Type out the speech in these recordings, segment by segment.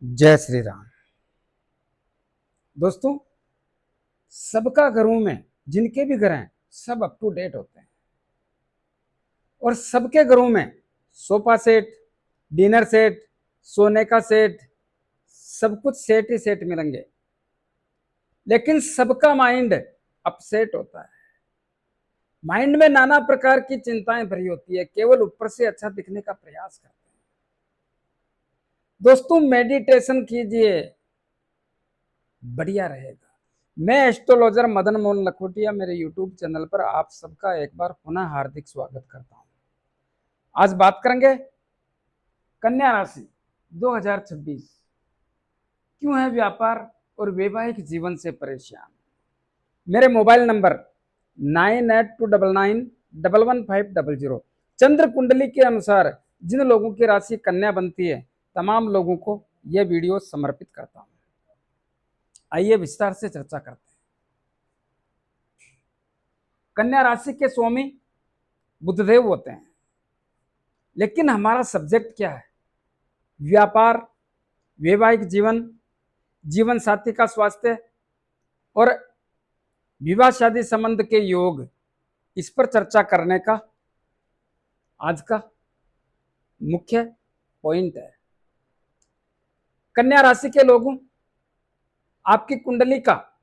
जय श्री राम। दोस्तों, सबका घरों में जिनके भी घर हैं सब अप टू डेट होते हैं और सबके घरों में सोफा सेट, डिनर सेट, सोने का सेट, सब कुछ सेट ही सेट मिलेंगे। लेकिन सबका माइंड अपसेट होता है। माइंड में नाना प्रकार की चिंताएं भरी होती है, केवल ऊपर से अच्छा दिखने का प्रयास करते हैं। दोस्तों, मेडिटेशन कीजिए, बढ़िया रहेगा। मैं एस्ट्रोलॉजर मदन मोहन लखोटिया, मेरे यूट्यूब चैनल पर आप सबका एक बार पुनः हार्दिक स्वागत करता हूं। आज बात करेंगे कन्या राशि 2026 क्यों है व्यापार और वैवाहिक जीवन से परेशान। मेरे मोबाइल नंबर 9829911500। चंद्र कुंडली के अनुसार जिन लोगों की राशि कन्या बनती है, तमाम लोगों को यह वीडियो समर्पित करता हूं। आइए विस्तार से चर्चा करते हैं। कन्या राशि के स्वामी बुधदेव होते हैं, लेकिन हमारा सब्जेक्ट क्या है? व्यापार, वैवाहिक जीवन, जीवन साथी का स्वास्थ्य और विवाह शादी संबंध के योग, इस पर चर्चा करने का आज का मुख्य पॉइंट है। कन्या राशि के लोगों, आपकी कुंडली का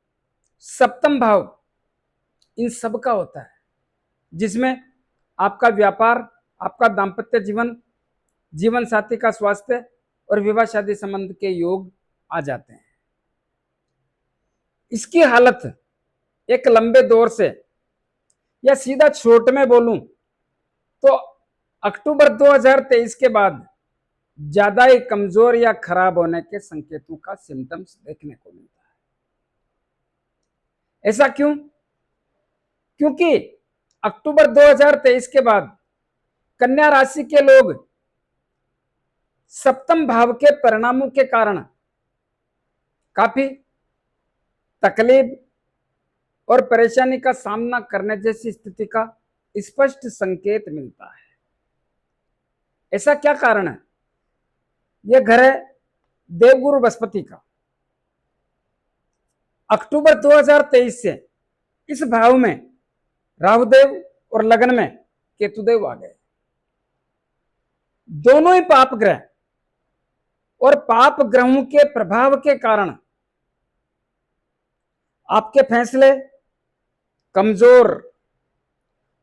सप्तम भाव इन सब का होता है, जिसमें आपका व्यापार, आपका दाम्पत्य जीवन, जीवन साथी का स्वास्थ्य और विवाह शादी संबंध के योग आ जाते हैं। इसकी हालत एक लंबे दौर से, या सीधा छोट में बोलूं तो अक्टूबर 2023 के बाद ज्यादा ही कमजोर या खराब होने के संकेतों का सिम्टम्स देखने को मिलता है। ऐसा क्यों? क्योंकि अक्टूबर 2023 के बाद कन्या राशि के लोग सप्तम भाव के परिणामों के कारण काफी तकलीफ और परेशानी का सामना करने जैसी स्थिति का स्पष्ट संकेत मिलता है। ऐसा क्या कारण है? यह घर है देवगुरु बृहस्पति का। अक्टूबर 2023 से इस भाव में राहुदेव और लग्न में केतुदेव आ गए। दोनों ही पाप ग्रह, और पाप ग्रहों के प्रभाव के कारण आपके फैसले कमजोर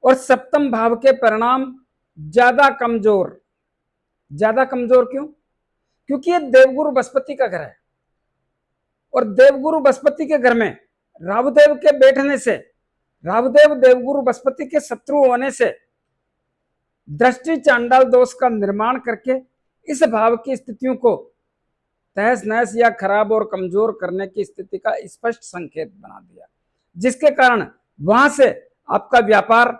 और सप्तम भाव के परिणाम ज्यादा कमजोर। ज्यादा कमजोर क्यों? क्योंकि ये देवगुरु बृहस्पति का घर है, और देवगुरु बृहस्पति के घर में राहुदेव के बैठने से, राहुदेव देवगुरु बृहस्पति के शत्रु होने से दृष्टि चांडाल दोष का निर्माण करके इस भाव की स्थितियों को तहस नहस या खराब और कमजोर करने की स्थिति का स्पष्ट संकेत बना दिया, जिसके कारण वहां से आपका व्यापार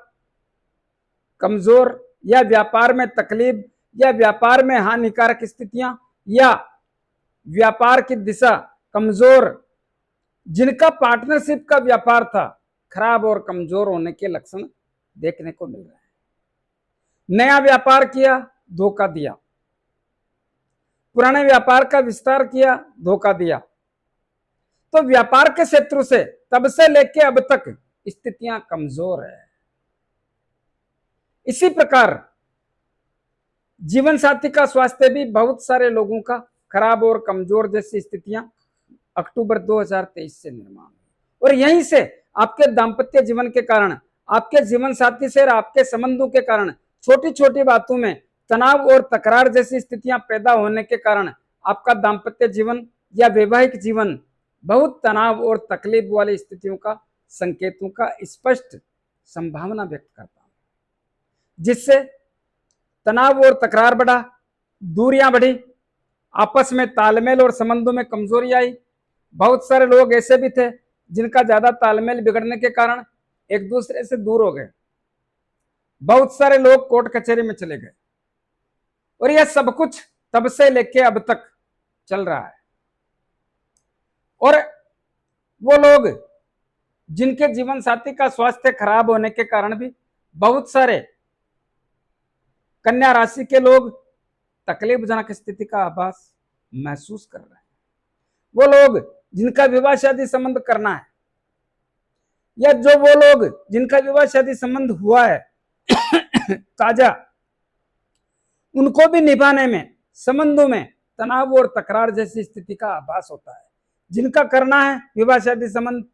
कमजोर, या व्यापार में तकलीफ, या व्यापार में हानिकारक स्थितियां, या व्यापार की दिशा कमजोर, जिनका पार्टनरशिप का व्यापार था, खराब और कमजोर होने के लक्षण देखने को मिल रहे हैं। नया व्यापार किया, धोखा दिया। पुराने व्यापार का विस्तार किया, धोखा दिया। तो व्यापार के शत्रु से तब से लेके अब तक स्थितियां कमजोर है। इसी प्रकार जीवन साथी का स्वास्थ्य भी बहुत सारे लोगों का खराब और कमजोर जैसी स्थितियां अक्टूबर 2023 से निर्माण हुई, और यहीं से आपके दाम्पत्य जीवन के कारण, आपके जीवन साथी से आपके संबंधों के कारण छोटी छोटी बातों में तनाव और तकरार जैसी स्थितियां पैदा होने के कारण आपका दाम्पत्य जीवन या वैवाहिक जीवन बहुत तनाव और तकलीफ वाली स्थितियों का संकेतों का स्पष्ट संभावना व्यक्त करता हूं, जिससे तनाव और तकरार बढ़ा, दूरियां बढ़ी, आपस में तालमेल और संबंधों में कमजोरी आई। बहुत सारे लोग ऐसे भी थे जिनका ज्यादा तालमेल बिगड़ने के कारण एक दूसरे से दूर हो गए। बहुत सारे लोग कोर्ट कचहरी में चले गए, और यह सब कुछ तब से लेके अब तक चल रहा है। और वो लोग जिनके जीवन साथी का स्वास्थ्य खराब होने के कारण भी बहुत सारे कन्या राशि के लोग तकलीफजनक स्थिति का आभास महसूस कर रहे हैं। वो लोग जिनका विवाह शादी संबंध करना है, या जो वो लोग जिनका विवाह शादी संबंध हुआ है ताजा, उनको भी निभाने में, संबंधों में तनाव और तकरार जैसी स्थिति का आभास होता है। जिनका करना है विवाह शादी संबंध,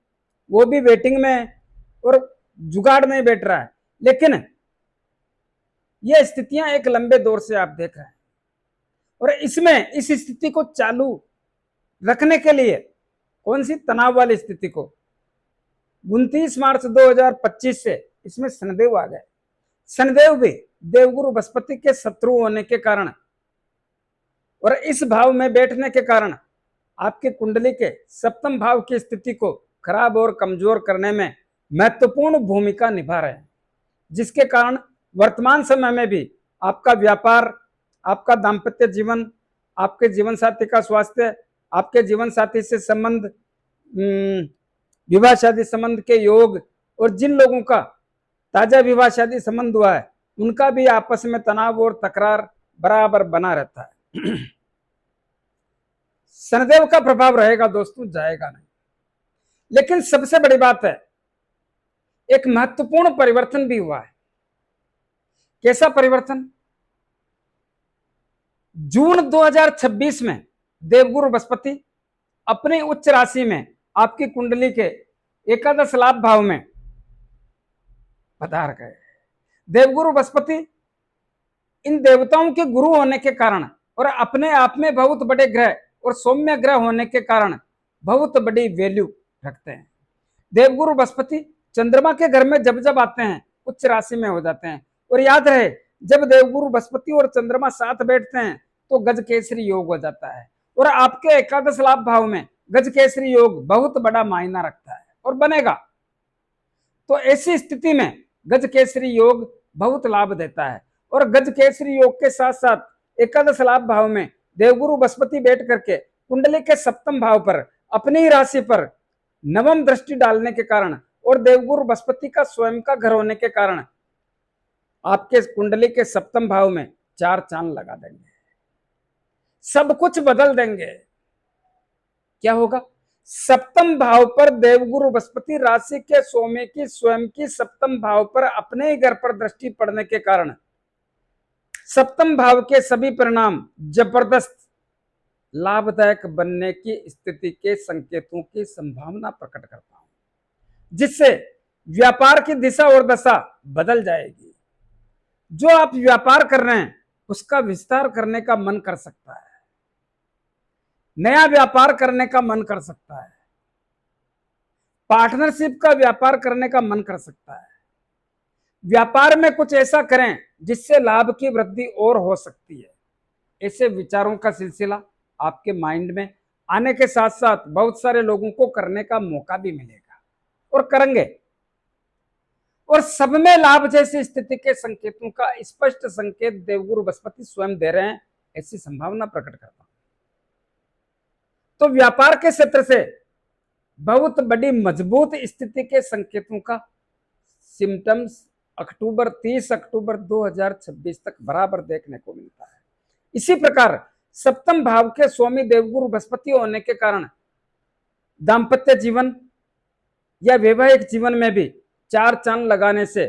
वो भी वेटिंग में और जुगाड़ में बैठ रहा है, लेकिन ये स्थितियां एक लंबे दौर से आप देख रहे हैं। और इसमें इस स्थिति को चालू रखने के लिए, कौन सी तनाव वाली स्थिति को, 29 मार्च 2025 से इसमें शनिदेव आ गए। शनिदेव भी देवगुरु बृहस्पति के शत्रु होने के कारण और इस भाव में बैठने के कारण आपकी कुंडली के सप्तम भाव की स्थिति को खराब और कमजोर करने में महत्वपूर्ण भूमिका निभा रहे हैं, जिसके कारण वर्तमान समय में भी आपका व्यापार, आपका दाम्पत्य जीवन, आपके जीवन साथी का स्वास्थ्य, आपके जीवन साथी से संबंध, विवाह शादी संबंध के योग, और जिन लोगों का ताजा विवाह शादी संबंध हुआ है उनका भी आपस में तनाव और तकरार बराबर बना रहता है। शनिदेव का प्रभाव रहेगा दोस्तों, जाएगा नहीं। लेकिन सबसे बड़ी बात है, एक महत्वपूर्ण परिवर्तन भी हुआ है। कैसा परिवर्तन? जून 2026 में देवगुरु बृहस्पति अपनी उच्च राशि में आपकी कुंडली के एकादश लाभ भाव में पधार गए। देवगुरु बृहस्पति इन देवताओं के गुरु होने के कारण और अपने आप में बहुत बड़े ग्रह और सौम्य ग्रह होने के कारण बहुत बड़ी वैल्यू रखते हैं। देवगुरु बृहस्पति चंद्रमा के घर में जब जब आते हैं उच्च राशि में हो जाते हैं। और याद रहे, जब देवगुरु बृहस्पति और चंद्रमा साथ बैठते हैं तो गज केसरी योग हो जाता है। और आपके एकादश लाभ भाव में गज केसरी योग बहुत बड़ा मायना रखता है और बनेगा। तो ऐसी स्थिति में गज केसरी योग बहुत लाभ देता है। और गज केसरी योग के साथ साथ एकादश लाभ भाव में देवगुरु बृहस्पति बैठ करके कुंडली के सप्तम भाव पर अपनी ही राशि पर नवम दृष्टि डालने के कारण और देवगुरु बृहस्पति का स्वयं का घर होने के कारण आपके कुंडली के सप्तम भाव में चार चांद लगा देंगे, सब कुछ बदल देंगे। क्या होगा? सप्तम भाव पर देवगुरु बृहस्पति राशि के सौम्य की स्वयं की सप्तम भाव पर अपने ही घर पर दृष्टि पड़ने के कारण सप्तम भाव के सभी परिणाम जबरदस्त लाभदायक बनने की स्थिति के संकेतों की संभावना प्रकट करता हूं, जिससे व्यापार की दिशा और दशा बदल जाएगी। जो आप व्यापार कर रहे हैं उसका विस्तार करने का मन कर सकता है, नया व्यापार करने का मन कर सकता है, पार्टनरशिप का व्यापार करने का मन कर सकता है। व्यापार में कुछ ऐसा करें जिससे लाभ की वृद्धि और हो सकती है। ऐसे विचारों का सिलसिला आपके माइंड में आने के साथ साथ बहुत सारे लोगों को करने का मौका भी मिलेगा और करेंगे। और सब में लाभ जैसी स्थिति के संकेतों का स्पष्ट संकेत देवगुरु बृहस्पति स्वयं दे रहे हैं, ऐसी संभावना प्रकट करता हूं। तो व्यापार के क्षेत्र से बहुत बड़ी मजबूत स्थिति के संकेतों का सिम्टम्स 30 अक्टूबर 2026 तक बराबर देखने को मिलता है। इसी प्रकार सप्तम भाव के स्वामी देवगुरु बृहस्पति होने के कारण दाम्पत्य जीवन या वैवाहिक जीवन में भी चार चांद लगाने से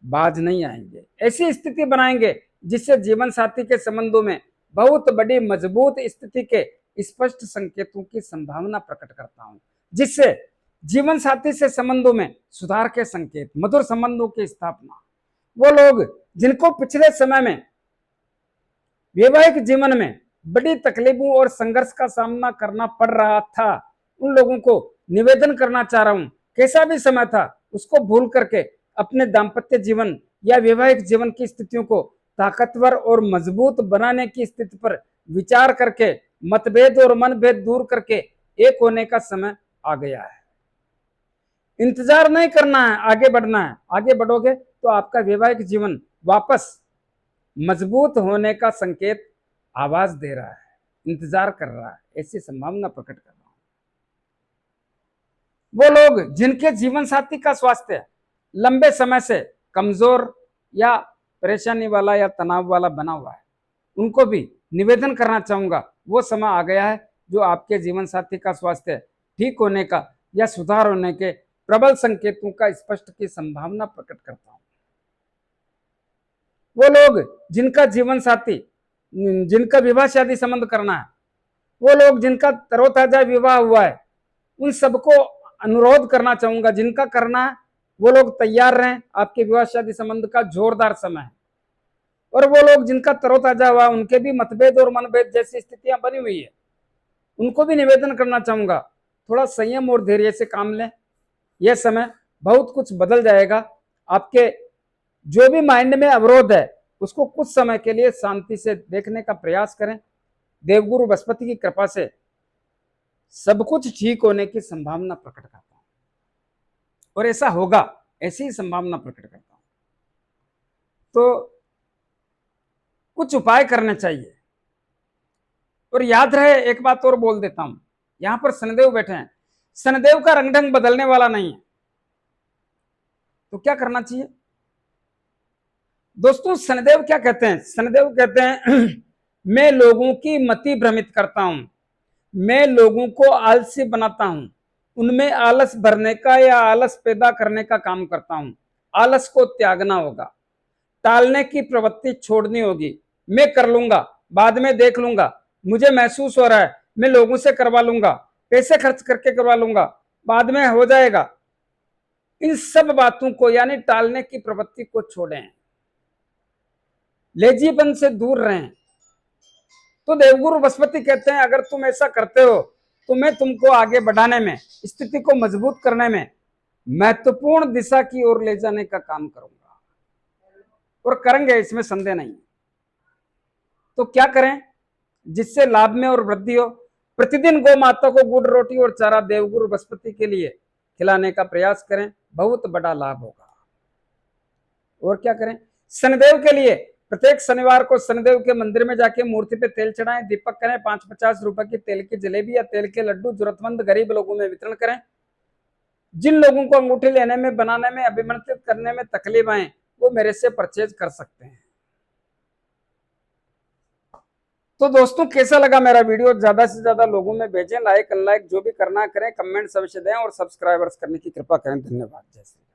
बाज नहीं आएंगे। ऐसी स्थिति बनाएंगे जिससे जीवन साथी के संबंधों में बहुत बड़ी मजबूत स्थिति के स्पष्ट संकेतों की संभावना प्रकट करता हूं, जिससे जीवन साथी से संबंधों में सुधार के संकेत, मधुर संबंधों की स्थापना। वो लोग जिनको पिछले समय में वैवाहिक जीवन में बड़ी तकलीफों और संघर्ष का सामना करना पड़ रहा था, उन लोगों को निवेदन करना चाह रहा हूं, कैसा भी समय था उसको भूल करके अपने दाम्पत्य जीवन या वैवाहिक जीवन की स्थितियों को ताकतवर और मजबूत बनाने की स्थिति पर विचार करके मतभेद और मनभेद दूर करके एक होने का समय आ गया है। इंतजार नहीं करना है, आगे बढ़ना है। आगे बढ़ोगे तो आपका वैवाहिक जीवन वापस मजबूत होने का संकेत आवाज दे रहा है, इंतजार कर रहा है, ऐसी संभावना प्रकट कर रहा हूं। वो लोग जिनके जीवन साथी का स्वास्थ्य लंबे समय से कमजोर या परेशानी वाला या तनाव वाला बना हुआ है, उनको भी निवेदन करना चाहूंगा वो समय आ गया है जो आपके जीवन साथी का स्वास्थ्य ठीक होने का या सुधार होने के प्रबल संकेतों का स्पष्ट की संभावना प्रकट करता हूं। वो लोग जिनका जीवन साथी, जिनका विवाह शादी संबंध करना है, वो लोग जिनका तरोताजा विवाह हुआ है, उन सबको अनुरोध करना चाहूंगा, जिनका करना है वो लोग तैयार रहें। आपके विवाह शादी संबंध का जोरदार समय है। और वो लोग जिनका तरोताजा हुआ, उनके भी मतभेद और मनभेद जैसी स्थितियां बनी हुई है, उनको भी निवेदन करना चाहूंगा, थोड़ा संयम और धैर्य से काम लें। यह समय बहुत कुछ बदल जाएगा। आपके जो भी माइंड में अवरोध है उसको कुछ समय के लिए शांति से देखने का प्रयास करें। देवगुरु बृहस्पति की कृपा से सब कुछ ठीक होने की संभावना प्रकट करता हूं, और ऐसा होगा, ऐसी ही संभावना प्रकट करता हूं। तो कुछ उपाय करने चाहिए। और याद रहे, एक बात और बोल देता हूं, यहां पर शनिदेव बैठे हैं, शनिदेव का रंग ढंग बदलने वाला नहीं है। तो क्या करना चाहिए दोस्तों? शनिदेव क्या कहते हैं? शनिदेव कहते हैं मैं लोगों की मति भ्रमित करता हूं, मैं लोगों को आलसी बनाता हूं, उनमें आलस भरने का या आलस पैदा करने का काम करता हूं। आलस को त्यागना होगा, टालने की प्रवृत्ति छोड़नी होगी। मैं कर लूंगा, बाद में देख लूंगा, मुझे महसूस हो रहा है, मैं लोगों से करवा लूंगा, पैसे खर्च करके करवा लूंगा, बाद में हो जाएगा। इन सब बातों को यानी टालने की प्रवृत्ति को छोड़ें, लेजीपन से दूर रहें। तो देवगुरु बृहस्पति कहते हैं अगर तुम ऐसा करते हो तो मैं तुमको आगे बढ़ाने में, स्थिति को मजबूत करने में, महत्वपूर्ण दिशा की ओर ले जाने का काम करूंगा, और करेंगे, इसमें संदेह नहीं। तो क्या करें जिससे लाभ में और वृद्धि हो? प्रतिदिन गौ माता को गुड़ रोटी और चारा देवगुरु बृहस्पति के लिए खिलाने का प्रयास करें, बहुत बड़ा लाभ होगा। और क्या करें? शनिदेव के लिए प्रत्येक शनिवार को शनिदेव के मंदिर में जाके मूर्ति पे तेल चढ़ाएं, दीपक करें, 5-50 रुपए की तेल की जलेबी या तेल के लड्डू जरूरतमंद गरीब लोगों में वितरण करें। जिन लोगों को अंगूठी लेने में, बनाने में, अभिमंत्रित करने में तकलीफ आए, वो मेरे से परचेज कर सकते हैं। तो दोस्तों कैसा लगा मेरा वीडियो? ज्यादा से ज्यादा लोगों में भेजें, लाइक अनलाइक जो भी करना करें, कमेंट अवश्य दें और सब्सक्राइबर्स करने की कृपा करें। धन्यवाद। जय श्री